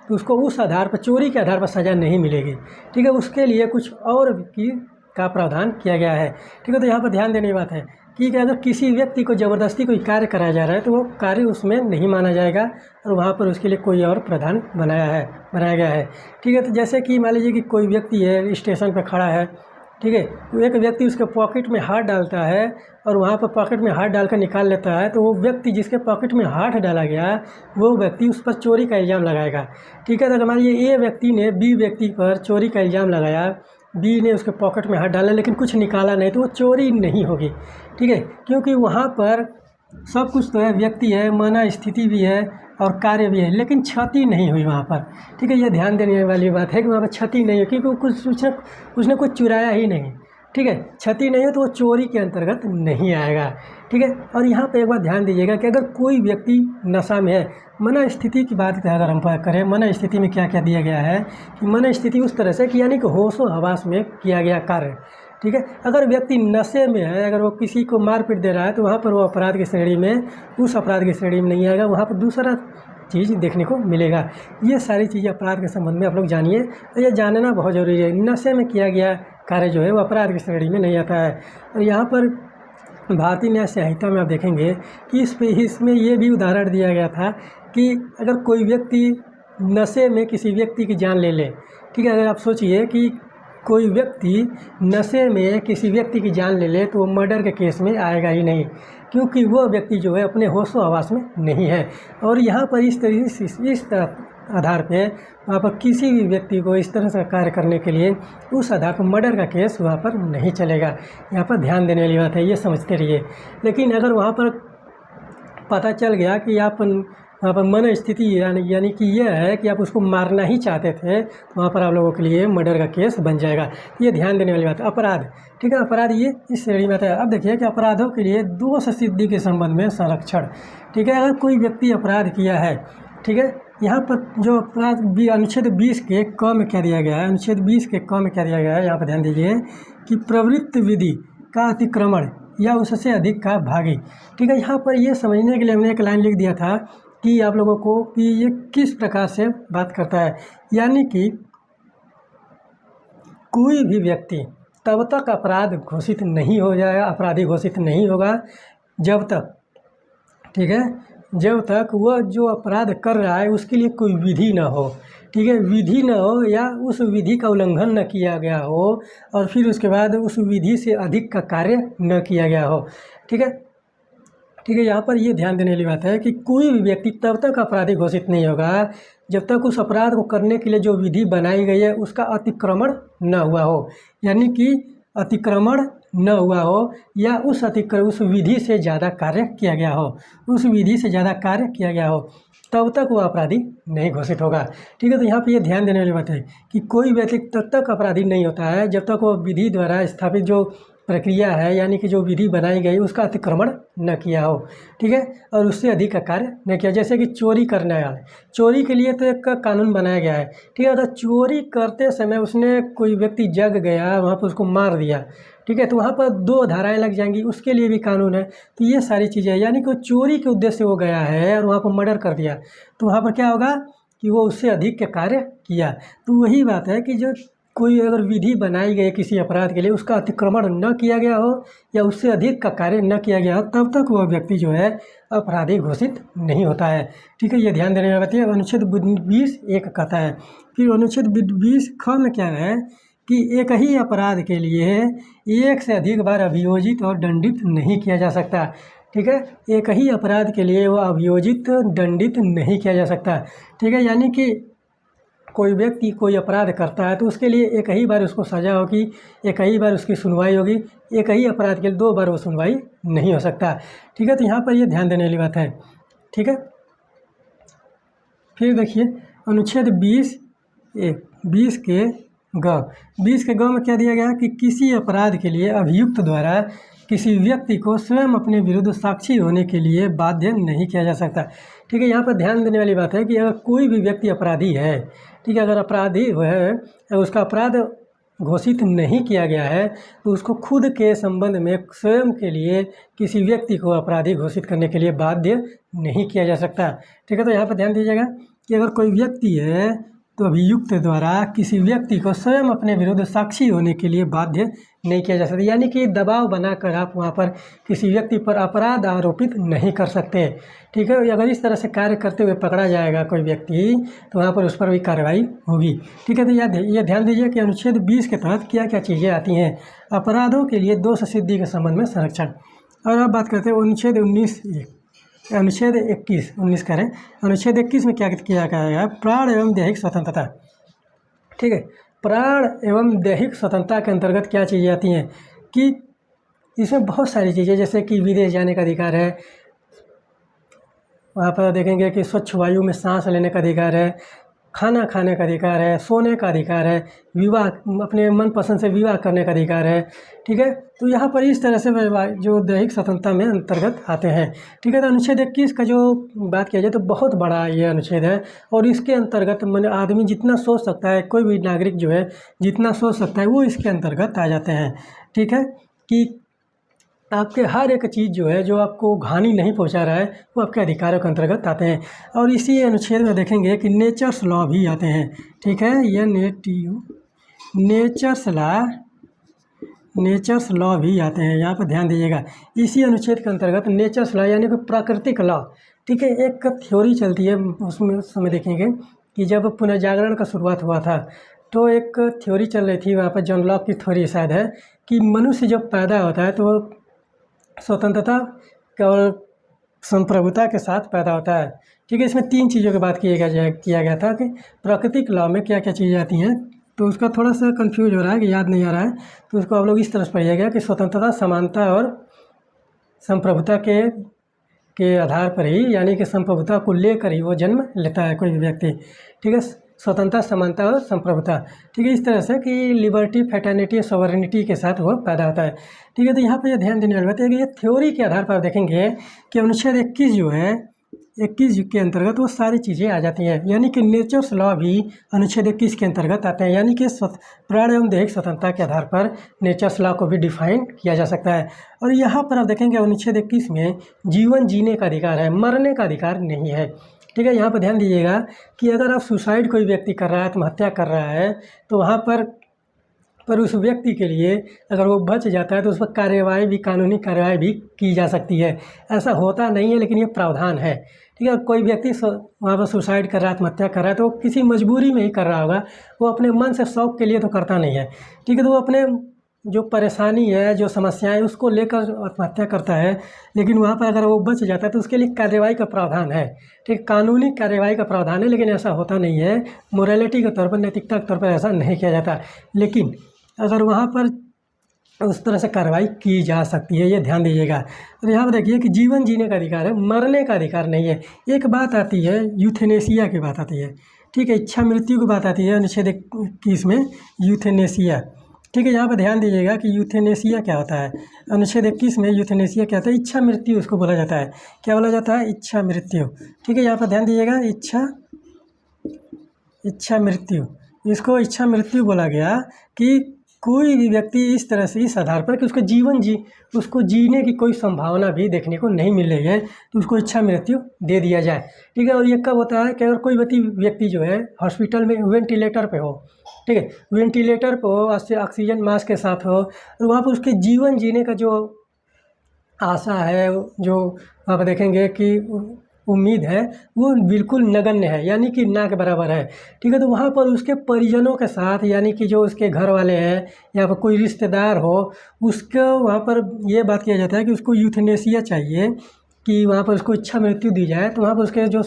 तो उसको उस आधार पर, चोरी के आधार पर सज़ा नहीं मिलेगी, ठीक है। उसके लिए कुछ और का प्रावधान किया गया है, ठीक है। तो यहाँ पर ध्यान देने की बात है, कि अगर किसी व्यक्ति को ज़बरदस्ती कोई कार्य कराया जा रहा है तो वो कार्य उसमें नहीं माना जाएगा और वहाँ पर उसके लिए कोई और प्रावधान बनाया गया है। ठीक है, तो जैसे कि मान लीजिए कि कोई व्यक्ति है स्टेशन पर खड़ा है, ठीक है, तो एक व्यक्ति उसके पॉकेट में हाथ डालता है और वहाँ पर पॉकेट में हाथ डालकर निकाल लेता है, तो वो व्यक्ति जिसके पॉकेट में हाथ डाला गया वो व्यक्ति उस पर चोरी का इल्ज़ाम लगाएगा। ठीक है, तो अगर मान लीजिए ए व्यक्ति ने बी व्यक्ति पर चोरी का इल्ज़ाम लगाया, बी ने उसके पॉकेट में हाथ डाला लेकिन कुछ निकाला नहीं, तो वो चोरी नहीं होगी। ठीक है, क्योंकि वहाँ पर सब कुछ तो है, व्यक्ति है, मना स्थिति भी है और कार्य भी है, लेकिन क्षति नहीं हुई वहाँ पर। ठीक है, ये ध्यान देने वाली बात है कि वहाँ पर क्षति नहीं है, क्योंकि उसने कुछ चुराया ही नहीं। ठीक है, क्षति नहीं है तो वो चोरी के अंतर्गत नहीं आएगा। ठीक है, और यहाँ पे एक बात ध्यान दीजिएगा कि अगर कोई व्यक्ति नशा में है, मना स्थिति की बात अगर हम करें, मना स्थिति में क्या क्या दिया गया है कि मना स्थिति उस तरह से कि यानी कि होशो हवास में किया गया कार्य। ठीक है, अगर व्यक्ति नशे में है, अगर वो किसी को मार पीट दे रहा है तो वहाँ पर वो अपराध की श्रेणी में, उस अपराध की श्रेणी में नहीं आएगा, वहाँ पर दूसरा चीज़ देखने को मिलेगा। ये सारी चीज़ें अपराध के संबंध में आप लोग जानिए, और ये जानना बहुत ज़रूरी है। नशे में किया गया कार्य जो है वो अपराध की श्रेणी में नहीं आता है। और यहाँ पर भारतीय न्याय संहिता में आप देखेंगे कि इसमें ये भी उदाहरण दिया गया था कि अगर कोई व्यक्ति नशे में किसी व्यक्ति की जान ले ले। ठीक है, अगर आप सोचिए कि कोई व्यक्ति नशे में किसी व्यक्ति की जान ले ले तो वो मर्डर के केस में आएगा ही नहीं, क्योंकि वो व्यक्ति जो है अपने होशो हवास में नहीं है। और यहाँ पर इस आधार पे वहाँ पर किसी भी व्यक्ति को इस तरह से कार्य करने के लिए उस आधार पर मर्डर का केस वहाँ पर नहीं चलेगा। यहाँ पर ध्यान देने वाली बात है, ये समझते रहिए। लेकिन अगर वहाँ पर पता चल गया कि आप वहाँ पर मन स्थिति यानी कि यह है कि आप उसको मारना ही चाहते थे, तो वहाँ पर आप लोगों के लिए मर्डर का केस बन जाएगा। ये ध्यान देने वाली बात है। अपराध, ठीक है, अपराध ये इस श्रेणी में आता है। अब देखिए कि अपराधों के लिए दोष सिद्धि के संबंध में संरक्षण। ठीक है, अगर कोई व्यक्ति अपराध किया है, ठीक है, यहाँ पर जो अपराध अनुच्छेद 20 के क में क्या दिया गया है, अनुच्छेद 20 के क में क्या दिया गया है, यहाँ पर ध्यान दीजिए कि प्रवृत्त विधि का अतिक्रमण या उससे अधिक का भागी। ठीक है, यहाँ पर ये समझने के लिए हमने एक लाइन लिख दिया था कि आप लोगों को कि ये किस प्रकार से बात करता है, यानी कि कोई भी व्यक्ति तब तक अपराध घोषित नहीं हो जाएगा, अपराधी घोषित नहीं होगा जब तक, ठीक है, जब तक वह जो अपराध कर रहा है उसके लिए कोई विधि न हो। ठीक है, विधि न हो या उस विधि का उल्लंघन न किया गया हो और फिर उसके बाद उस विधि से अधिक का कार्य न किया गया हो। ठीक है, ठीक है, यहाँ पर ये ध्यान देने वाली बात है कि कोई भी व्यक्ति तब तक अपराधी घोषित नहीं होगा जब तक उस अपराध को करने के लिए जो विधि बनाई गई है उसका अतिक्रमण न हुआ हो, यानी कि अतिक्रमण न हुआ हो या उस विधि से ज़्यादा कार्य किया गया हो, उस विधि से ज़्यादा कार्य किया गया हो, तब तक वो अपराधी नहीं घोषित होगा। ठीक है, तो यहाँ पे ये ध्यान देने वाली बात है कि कोई व्यक्ति तब तक अपराधी नहीं होता है जब तक वो विधि द्वारा स्थापित जो प्रक्रिया है, यानी कि जो विधि बनाई गई उसका अतिक्रमण न किया हो। ठीक है, और उससे अधिक का कार्य न किया। जैसे कि चोरी करने वाला, चोरी के लिए तो एक कानून बनाया गया है। ठीक है, अगर चोरी करते समय उसने कोई व्यक्ति जग गया, वहाँ पर उसको मार दिया, ठीक है, तो वहाँ पर 2 धाराएं लग जाएंगी, उसके लिए भी कानून है। तो ये सारी चीज़ें, यानी कि चोरी के उद्देश्य से वो गया है और वहाँ पर मर्डर कर दिया, तो वहाँ पर क्या होगा कि वो उससे अधिक के कार्य किया। तो वही बात है कि जो कोई अगर विधि बनाई गई किसी अपराध के लिए उसका अतिक्रमण न किया गया हो या उससे अधिक का कार्य न किया गया हो, तब तक वह व्यक्ति जो है अपराधी घोषित नहीं होता है। ठीक है, ये ध्यान देने वाली बात है। अनुच्छेद 20(1) कहता है। फिर अनुच्छेद 20(ख) में क्या है कि एक ही अपराध के लिए एक से अधिक बार अभियोजित और दंडित नहीं किया जा सकता। ठीक है, एक ही अपराध के लिए वो अभियोजित दंडित नहीं किया जा सकता। ठीक है, यानी कि कोई व्यक्ति कोई अपराध करता है तो उसके लिए एक ही बार उसको सज़ा होगी, एक ही बार उसकी सुनवाई होगी। एक ही अपराध के लिए 2 बार वो सुनवाई नहीं हो सकता। ठीक है, तो यहाँ पर ये ध्यान देने वाली बात है। ठीक है, फिर देखिए अनुच्छेद 20 के ग में क्या दिया गया कि किसी अपराध के लिए अभियुक्त द्वारा किसी व्यक्ति को स्वयं अपने विरुद्ध साक्षी होने के लिए बाध्य नहीं किया जा सकता। ठीक है, यहाँ पर ध्यान देने वाली बात है कि अगर कोई भी व्यक्ति अपराधी है, ठीक है, अगर अपराधी है, उसका अपराध घोषित नहीं किया गया है तो उसको खुद के संबंध में स्वयं के लिए किसी व्यक्ति को अपराधी घोषित करने के लिए बाध्य नहीं किया जा सकता। ठीक है, तो यहाँ पर ध्यान दीजिएगा कि अगर कोई व्यक्ति है तो अभियुक्त द्वारा किसी व्यक्ति को स्वयं अपने विरुद्ध साक्षी होने के लिए बाध्य नहीं किया जा सकता, यानी कि दबाव बनाकर आप वहाँ पर किसी व्यक्ति पर अपराध आरोपित नहीं कर सकते। ठीक है, अगर इस तरह से कार्य करते हुए पकड़ा जाएगा कोई व्यक्ति तो वहाँ पर उस पर भी कार्रवाई होगी। ठीक है, तो ये ध्यान दीजिए कि अनुच्छेद 20 के तहत क्या क्या चीज़ें आती हैं। अपराधों के लिए दोष सिद्धि के संबंध में संरक्षण। और अब बात करते हैं अनुच्छेद 19 करें। अनुच्छेद 21 में क्या किया गया है? प्राण एवं दैहिक स्वतंत्रता। ठीक है, प्राण एवं दैहिक स्वतंत्रता के अंतर्गत क्या चीज़ें आती हैं कि इसमें बहुत सारी चीज़ें, जैसे कि विदेश जाने का अधिकार है, वहाँ पर देखेंगे कि स्वच्छ वायु में सांस लेने का अधिकार है, खाना खाने का अधिकार है, सोने का अधिकार है, विवाह अपने मनपसंद से विवाह करने का अधिकार है। ठीक है, तो यहाँ पर इस तरह से जो दैहिक स्वतंत्रता में अंतर्गत आते हैं। ठीक है, तो अनुच्छेद 21 का जो बात किया जाए तो बहुत बड़ा ये अनुच्छेद है और इसके अंतर्गत मैंने आदमी जितना सोच सकता है, कोई भी नागरिक जो है जितना सोच सकता है वो इसके अंतर्गत आ जाते हैं। ठीक है, कि आपके हर एक चीज़ जो है जो आपको हानि नहीं पहुंचा रहा है वो आपके अधिकारों के अंतर्गत आते हैं। और इसी अनुच्छेद में देखेंगे कि नेचर्स लॉ भी आते हैं। ठीक है, NATU नेचर्स लॉ भी आते हैं, यहाँ पर ध्यान दीजिएगा। इसी अनुच्छेद के अंतर्गत नेचर्स लॉ यानी कि प्राकृतिक लॉ। ठीक है, एक थ्योरी चलती है, उसमें उस समय देखेंगे कि जब पुनर्जागरण का शुरुआत हुआ था तो एक थ्योरी चल रही थी, वहाँ पर जॉन लॉक की थ्योरी शायद है कि मनुष्य जब पैदा होता है तो स्वतंत्रता और संप्रभुता के साथ पैदा होता है। ठीक है, इसमें 3 चीज़ों की बात किया गया था कि प्राकृतिक लॉ में क्या क्या चीज़ें आती हैं, तो उसका थोड़ा सा कंफ्यूज हो रहा है कि याद नहीं आ रहा है, तो उसको आप लोग इस तरह से पढ़िए गया कि स्वतंत्रता, समानता और संप्रभुता के आधार पर ही, यानी कि संप्रभुता को लेकर ही वो जन्म लेता है कोई भी व्यक्ति। ठीक है, स्वतंत्रता, समानता और संप्रभुता। ठीक है, इस तरह से कि लिबर्टी, फ्रेटर्निटी, सॉवरेनिटी के साथ वो पैदा होता है। ठीक है, तो यहाँ पर यह ध्यान देने वाली बात है कि ये थ्योरी के आधार पर देखेंगे कि अनुच्छेद 21 जो है 21 के अंतर्गत वो सारी चीज़ें आ जाती हैं, यानी कि नेचर्स लॉ भी अनुच्छेद 21 के अंतर्गत आते हैं, यानी कि प्राण एवं दैहिक स्वतंत्रता के आधार पर नेचर्स लॉ को भी डिफाइन किया जा सकता है। और यहाँ पर आप देखेंगे अनुच्छेद 21 में जीवन जीने का अधिकार है, मरने का अधिकार नहीं है। ठीक है, यहाँ पर ध्यान दीजिएगा कि अगर आप सुसाइड कोई व्यक्ति कर रहा है, आत्महत्या कर रहा है, तो वहाँ पर उस व्यक्ति के लिए अगर वो बच जाता है तो उस पर कार्यवाही भी, कानूनी कार्यवाही भी की जा सकती है। ऐसा होता नहीं है लेकिन ये प्रावधान है। ठीक है, कोई व्यक्ति वहाँ पर सुसाइड कर रहा है, आत्महत्या कर रहा है, तो वो किसी मजबूरी में ही कर रहा होगा, वो अपने मन से, शौक़ के लिए तो करता नहीं है। ठीक है, तो वो अपने जो परेशानी है, जो समस्याएं, उसको लेकर आत्महत्या करता है, लेकिन वहाँ पर अगर वो बच जाता है तो उसके लिए कार्यवाही का प्रावधान है। ठीक, कानूनी कार्यवाही का प्रावधान है, लेकिन ऐसा होता नहीं है। मोरालिटी के तौर पर, नैतिकता के तौर पर ऐसा नहीं किया जाता, लेकिन अगर वहाँ पर उस तरह से कार्रवाई की जा सकती है, ये ध्यान दीजिएगा। और यहाँ पर देखिए कि जीवन जीने का अधिकार है, मरने का अधिकार नहीं है। एक बात आती है यूथेनेसिया की बात आती है। ठीक है, इच्छा मृत्यु की बात आती है अनुच्छेद 21 में, यूथेनेसिया। ठीक है, यहाँ पर ध्यान दीजिएगा कि यूथेनेसिया क्या होता है। अनुच्छेद 21 में यूथेनेसिया क्या होता है? इच्छा मृत्यु उसको बोला जाता है। क्या बोला जाता है? इच्छा मृत्यु। ठीक है, यहाँ पर ध्यान दीजिएगा, इच्छा मृत्यु, इसको इच्छा मृत्यु बोला गया कि कोई भी व्यक्ति इस तरह से, इस आधार पर कि उसको जीने की कोई संभावना भी देखने को नहीं मिल रही है, तो उसको इच्छा मृत्यु दे दिया जाए। ठीक है, और ये कब होता है कि अगर कोई व्यक्ति जो है हॉस्पिटल में वेंटिलेटर पे हो, ठीक है, वेंटिलेटर पे हो, ऑक्सीजन मास्क के साथ हो, और वहाँ पर उसके जीवन जीने का जो आशा है, जो वहाँ पर देखेंगे कि उम्मीद है, वो बिल्कुल नगण्य है, यानी कि ना के बराबर है। ठीक है, तो वहाँ पर उसके परिजनों के साथ, यानी कि जो उसके घर वाले हैं या फिर कोई रिश्तेदार हो, उसको वहाँ पर ये बात किया जाता है कि उसको यूथेनेसिया चाहिए, कि वहाँ पर उसको इच्छा मृत्यु दी जाए। तो वहाँ पर उसके जो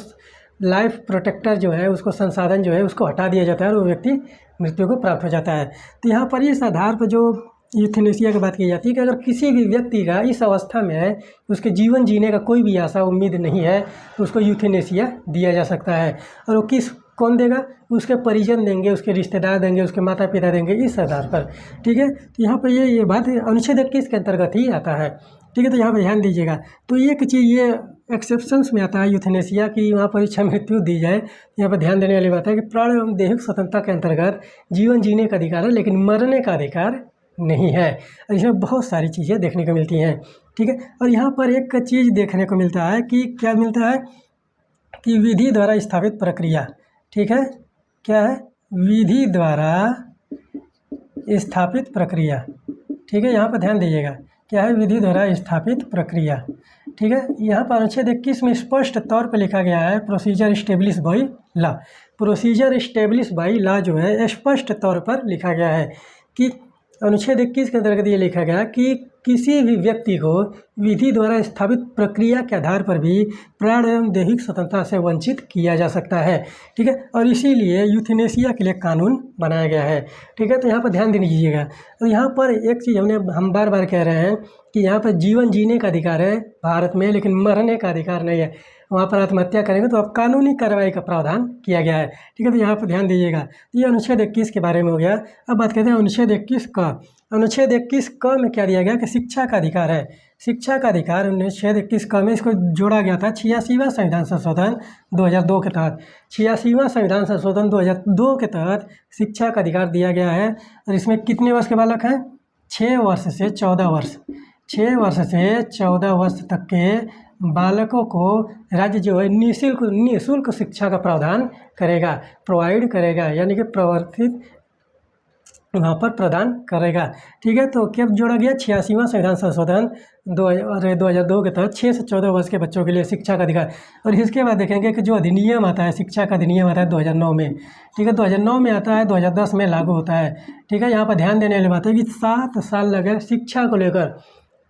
लाइफ प्रोटेक्टर जो है, उसको संसाधन जो है उसको हटा दिया जाता है और वो व्यक्ति मृत्यु को प्राप्त हो जाता है। तो यहाँ पर इस आधार पर जो यूथेनेसिया की बात की जाती है कि अगर किसी भी व्यक्ति का इस अवस्था में है, उसके जीवन जीने का कोई भी आशा, उम्मीद नहीं है, तो उसको यूथेनेसिया दिया जा सकता है। और वो कौन देगा? उसके परिजन देंगे, उसके रिश्तेदार देंगे, उसके माता पिता देंगे, इस आधार पर। ठीक है, तो यहाँ पर ये बात अनुच्छेद 21 के अंतर्गत ही आता है। ठीक है, तो यहाँ पर ध्यान दीजिएगा। तो एक चीज़ ये एक्सेप्शंस में आता है यूथेनेसिया की, वहाँ पर इच्छा मृत्यु दी जाए। यहाँ पर ध्यान देने वाली बात है कि प्राण एवं दैहिक स्वतंत्रता के अंतर्गत जीवन जीने का अधिकार है, लेकिन मरने का अधिकार नहीं है। इसमें बहुत सारी चीज़ें देखने को मिलती हैं। ठीक है, और यहाँ पर एक चीज़ देखने को मिलता है कि क्या मिलता है कि विधि द्वारा स्थापित प्रक्रिया। ठीक है, क्या है, विधि द्वारा स्थापित प्रक्रिया। ठीक है, यहाँ पर ध्यान दीजिएगा, क्या है, विधि द्वारा स्थापित प्रक्रिया। ठीक है, यहाँ पर अनुच्छेद 21 में स्पष्ट तौर पर लिखा गया है procedure establish by law. Procedure establish by law जो है स्पष्ट तौर पर लिखा गया है कि अनुच्छेद 21 के अंतर्गत ये लिखा गया कि किसी भी व्यक्ति को विधि द्वारा स्थापित प्रक्रिया के आधार पर भी प्राण एवं दैहिक स्वतंत्रता से वंचित किया जा सकता है। ठीक है, और इसीलिए यूथनेसिया के लिए कानून बनाया गया है। ठीक है, तो यहाँ पर ध्यान दीजिएगा। तो यहाँ पर एक चीज़ हम बार बार कह रहे हैं कि यहाँ पर जीवन जीने का अधिकार है भारत में, लेकिन मरने का अधिकार नहीं है। वहाँ पर आत्महत्या करेंगे तो अब कानूनी कार्रवाई का प्रावधान किया गया है। ठीक है, तो यहाँ पर ध्यान दीजिएगा। तो ये अनुच्छेद 21 के बारे में हो गया। अब बात करते हैं अनुच्छेद 21 का। अनुच्छेद 21 क में क्या दिया गया कि शिक्षा का अधिकार है। शिक्षा का अधिकार अनुच्छेद 21 क में इसको जोड़ा गया था 86वां संविधान संशोधन 2002 के तहत। 86वां संविधान संशोधन 2002 के तहत शिक्षा का अधिकार दिया गया है। और इसमें कितने वर्ष के बालक हैं, 6 वर्ष से 14 वर्ष। 6 वर्ष से 14 वर्ष तक के बालकों को राज्य जो है निःशुल्क शिक्षा का प्रावधान करेगा, प्रोवाइड करेगा, यानी कि प्रवर्तित वहाँ पर प्रदान करेगा। ठीक है, तो क्या जोड़ा गया, 86वां संविधान संशोधन 2002 के तहत 6 से 14 वर्ष के बच्चों के लिए शिक्षा का अधिकार। और इसके बाद देखेंगे कि जो अधिनियम आता है, शिक्षा का अधिनियम आता है 2009 में। ठीक है, 2009 में आता है, 2010 में लागू होता है। ठीक है, यहाँ पर ध्यान देने वाली बात है कि 7 साल लगे शिक्षा को लेकर।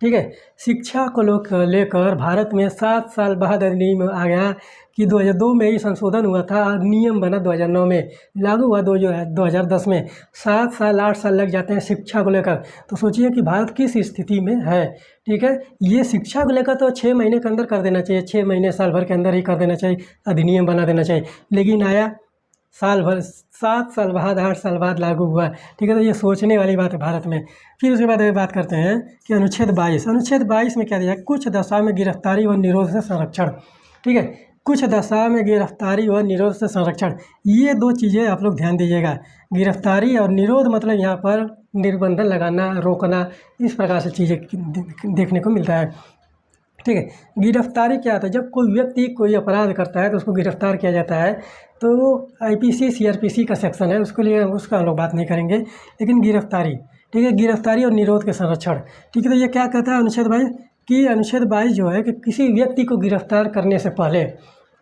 ठीक है, शिक्षा को लेकर भारत में 7 साल बाद अधिनियम आ गया कि 2002 में ही संशोधन हुआ था, नियम बना 2009 में, लागू हुआ 2010 में। 7 साल 8 साल लग जाते हैं शिक्षा को लेकर। तो सोचिए कि भारत किस स्थिति में है। ठीक है, ये शिक्षा को लेकर तो 6 महीने के अंदर कर देना चाहिए, 6 महीने साल भर के अंदर ही कर देना चाहिए, अधिनियम बना देना चाहिए। लेकिन आया साल भर, 7 साल बाद, 8 साल बाद लागू हुआ। ठीक है, तो ये सोचने वाली बात है भारत में। फिर उसके बाद बात करते हैं कि अनुच्छेद 22। अनुच्छेद 22 में क्या दिया है, कुछ दशा में गिरफ्तारी व निरोध से संरक्षण। ठीक है, कुछ दशा में गिरफ्तारी व निरोध से संरक्षण, ये 2 चीज़ें आप लोग ध्यान दीजिएगा। गिरफ्तारी और निरोध मतलब यहाँ पर निर्बंधन लगाना, रोकना, इस प्रकार से चीज़ें देखने को मिलता है। ठीक है, गिरफ्तारी क्या होता है, जब कोई व्यक्ति कोई अपराध करता है तो उसको गिरफ्तार किया जाता है। तो IPC CRPC का सेक्शन है, उसके लिए उसका हम लोग बात नहीं करेंगे। लेकिन गिरफ्तारी, ठीक है, गिरफ्तारी और निरोध के संरक्षण। ठीक है, तो ये क्या कहता है अनुच्छेद 22 कि अनुच्छेद 22 जो है कि किसी व्यक्ति को गिरफ्तार करने से पहले,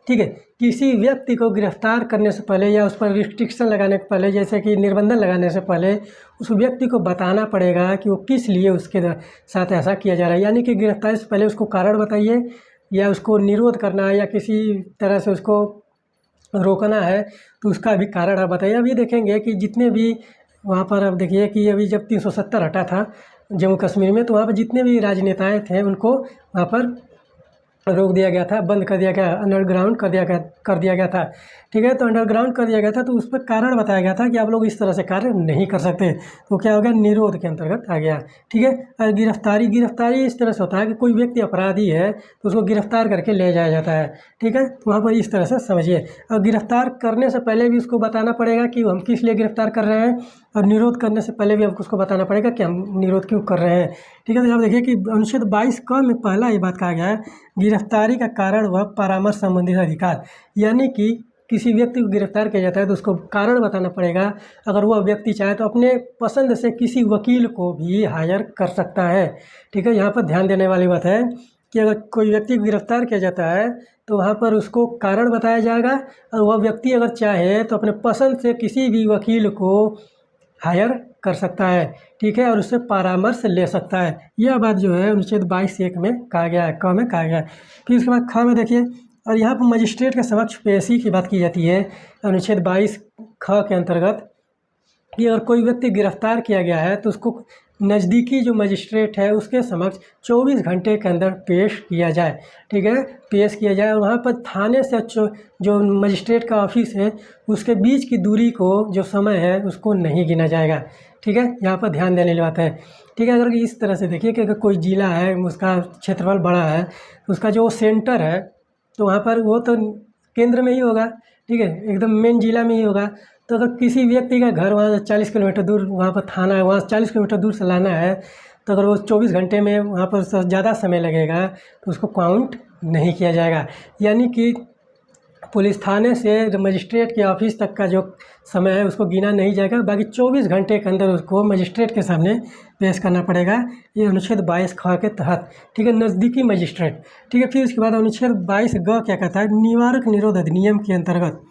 ठीक है, किसी व्यक्ति को गिरफ्तार करने से पहले या उस पर रिस्ट्रिक्शन लगाने से पहले, जैसे कि निर्बंधन लगाने से पहले, उस व्यक्ति को बताना पड़ेगा कि वो किस लिए उसके साथ ऐसा किया जा रहा है। यानी कि गिरफ्तारी से पहले उसको कारण बताइए, या उसको निरोध करना है, या किसी तरह से उसको रोकना है, तो उसका भी कारण आप बताइए। अब ये देखेंगे कि जितने भी वहाँ पर, अब देखिए कि अभी जब 370 हटा था जम्मू कश्मीर में, तो वहाँ पर जितने भी राजनेताएँ थे उनको वहाँ पर रोक दिया गया था, बंद कर दिया गया, अंडरग्राउंड कर दिया गया था। ठीक है, तो अंडरग्राउंड कर दिया गया था, तो उस पर कारण बताया गया था कि आप लोग इस तरह से कार्य नहीं कर सकते। तो क्या हो गया, निरोध के अंतर्गत आ गया। ठीक है, और गिरफ्तारी इस तरह से होता है कि कोई व्यक्ति अपराधी है तो उसको गिरफ्तार करके ले जाया जाता है। ठीक है, तो वहाँ पर इस तरह से समझिए। और गिरफ्तार करने से पहले भी उसको बताना पड़ेगा कि हम किस लिए गिरफ्तार कर रहे हैं, और निरोध करने से पहले भी हमको उसको बताना पड़ेगा कि हम निरोध क्यों कर रहे हैं। ठीक है, तो आप देखिए कि अनुच्छेद 22 क में पहला ये बात कहा गया है, गिरफ्तारी का कारण व परामर्श संबंधित अधिकार। यानी कि किसी व्यक्ति को गिरफ्तार किया जाता है तो उसको कारण बताना पड़ेगा। अगर वह व्यक्ति चाहे तो अपने पसंद से किसी वकील को भी हायर कर सकता है। ठीक है, यहाँ पर ध्यान देने वाली बात है कि अगर कोई व्यक्ति को गिरफ्तार किया जाता है तो वहाँ पर उसको कारण बताया जाएगा, और वह व्यक्ति अगर चाहे तो अपने पसंद से किसी भी वकील को हायर कर सकता है। ठीक है, और उससे परामर्श ले सकता है। यह बात जो है अनुच्छेद 22(1) में कहा गया है, क में कहा गया है। फिर उसके बाद ख में देखिए, और यहाँ पर मजिस्ट्रेट के समक्ष पेशी की बात की जाती है अनुच्छेद 22 ख के अंतर्गत, कि अगर कोई व्यक्ति गिरफ्तार किया गया है तो उसको नज़दीकी जो मजिस्ट्रेट है उसके समक्ष 24 घंटे के अंदर पेश किया जाए। ठीक है, पेश किया जाए, और वहाँ पर थाने से जो मजिस्ट्रेट का ऑफिस है उसके बीच की दूरी को, जो समय है, उसको नहीं गिना जाएगा। ठीक है, यहाँ पर ध्यान देने वाली बात है। ठीक है, अगर इस तरह से देखिए कि अगर कोई जिला है, उसका क्षेत्रफल बड़ा है, उसका जो सेंटर है तो वहाँ पर वो तो केंद्र में ही होगा। ठीक है, एकदम मेन जिला में ही होगा। तो अगर किसी व्यक्ति का घर वहाँ 40 किलोमीटर दूर, वहाँ पर थाना है, वहाँ 40 किलोमीटर दूर से लाना है, तो अगर वो 24 घंटे में वहाँ पर ज़्यादा समय लगेगा तो उसको काउंट नहीं किया जाएगा। यानी कि पुलिस थाने से मजिस्ट्रेट के ऑफिस तक का जो समय है उसको गिना नहीं जाएगा, बाकी 24 घंटे के अंदर उसको मजिस्ट्रेट के सामने पेश करना पड़ेगा। ये अनुच्छेद 22 ख के तहत, ठीक है, नज़दीकी मजिस्ट्रेट, ठीक है। फिर उसके बाद अनुच्छेद 22 ग क्या कहता है, निवारक निरोध अधिनियम के अंतर्गत,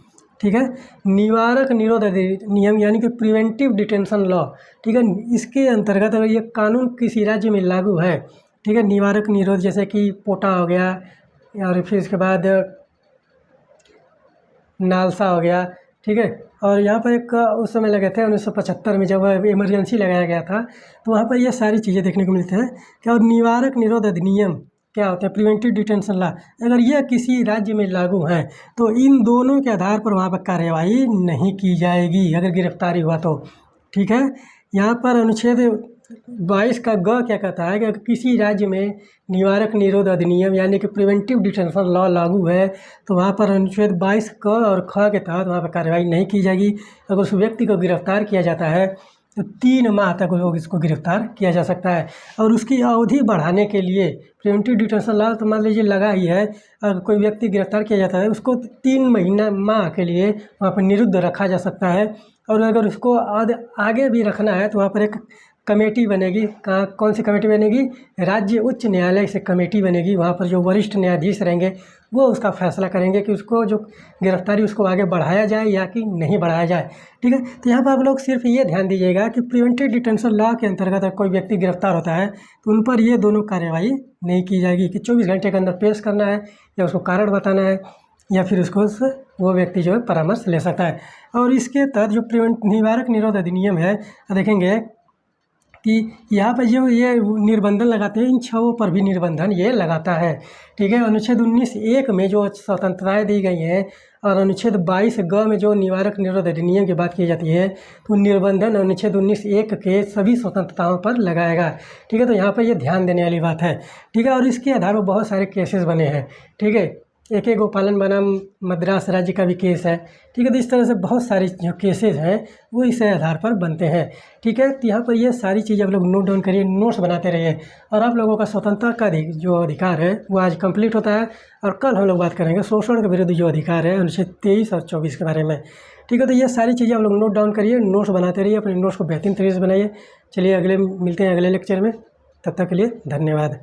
ठीक है, निवारक निरोध अधिनियम यानी कि प्रिवेंटिव डिटेंशन लॉ, ठीक है, इसके अंतर्गत अगर ये कानून किसी राज्य में लागू है, ठीक है, निवारक निरोध जैसे कि पोटा हो गया, और फिर इसके बाद नालसा हो गया, ठीक है। और यहाँ पर एक उस समय लगे थे 1975 में जब इमरजेंसी लगाया गया था, तो वहाँ पर ये सारी चीज़ें देखने को मिलती हैं कि और निवारक निरोध अधिनियम क्या होते हैं, प्रिवेंटिव डिटेंशन लॉ, अगर यह किसी राज्य में लागू है तो इन दोनों के आधार पर वहाँ पर कार्यवाही नहीं की जाएगी अगर गिरफ्तारी हुआ तो, ठीक है। यहाँ पर अनुच्छेद 22 का ग क्या कहता है कि अगर किसी राज्य में निवारक निरोध अधिनियम यानी कि प्रिवेंटिव डिटेंशन लॉ लागू है तो वहाँ पर अनुच्छेद 22 क और ख के तहत वहाँ पर कार्रवाई नहीं की जाएगी। अगर उस व्यक्ति को गिरफ्तार किया जाता है तो 3 माह तक लोग इसको गिरफ्तार किया जा सकता है। और उसकी अवधि बढ़ाने के लिए प्रिवेंटिव डिटेंशन लॉ तो मान लीजिए लगा ही है, अगर कोई व्यक्ति गिरफ्तार किया जाता है उसको 3 माह के लिए वहाँ पर निरुद्ध रखा जा सकता है। और अगर उसको आगे भी रखना है तो वहाँ पर एक कमेटी बनेगी। कौन सी कमेटी बनेगी, राज्य उच्च न्यायालय से कमेटी बनेगी। वहाँ पर जो वरिष्ठ न्यायाधीश रहेंगे वो उसका फैसला करेंगे कि उसको जो गिरफ्तारी उसको आगे बढ़ाया जाए या कि नहीं बढ़ाया जाए, ठीक है। तो यहाँ पर आप लोग सिर्फ ये ध्यान दीजिएगा कि प्रिवेंटिव डिटेंशन लॉ के अंतर्गत अगर कोई व्यक्ति गिरफ्तार होता है तो उन पर ये दोनों कार्यवाही नहीं की जाएगी कि 24 घंटे के अंदर पेश करना है या उसको कारण बताना है या फिर उसको वो व्यक्ति जो है परामर्श ले सकता है। और इसके तहत जो निवारक निरोध अधिनियम है, देखेंगे कि यहाँ पर जो ये निर्बंधन लगाते हैं इन 6 पर भी निर्बंधन ये लगाता है, ठीक है। अनुच्छेद 19(1) में जो स्वतंत्रताएं दी गई हैं और अनुच्छेद 22 ग में जो निवारक निरोध अधिनियम की बात की जाती है तो निर्बंधन अनुच्छेद 19(1) के सभी स्वतंत्रताओं पर लगाएगा, ठीक है। तो यहाँ पर ये ध्यान देने वाली बात है, ठीक है। और इसके आधार पर बहुत सारे केसेस बने हैं, ठीक है। AK गोपालन बनाम मद्रास राज्य का भी केस है, ठीक है। तो इस तरह से बहुत सारी जो केसेस हैं वो इस आधार पर बनते हैं, ठीक है। तो यहाँ पर ये सारी चीज़ें आप लोग नोट डाउन करिए, नोट्स बनाते रहिए। और आप लोगों का स्वतंत्रता का जो अधिकार है वो आज कंप्लीट होता है और कल हम लोग बात करेंगे शोषण के विरुद्ध जो अधिकार है अनुच्छेद 23 और 24 के बारे में, ठीक है। तो ये सारी चीज़ें आप लोग नोट डाउन करिए, नोट्स बनाते रहिए, अपने नोट्स को बेहतरीन तरीके से बनाइए। चलिए अगले मिलते हैं अगले लेक्चर में, तब तक के लिए धन्यवाद।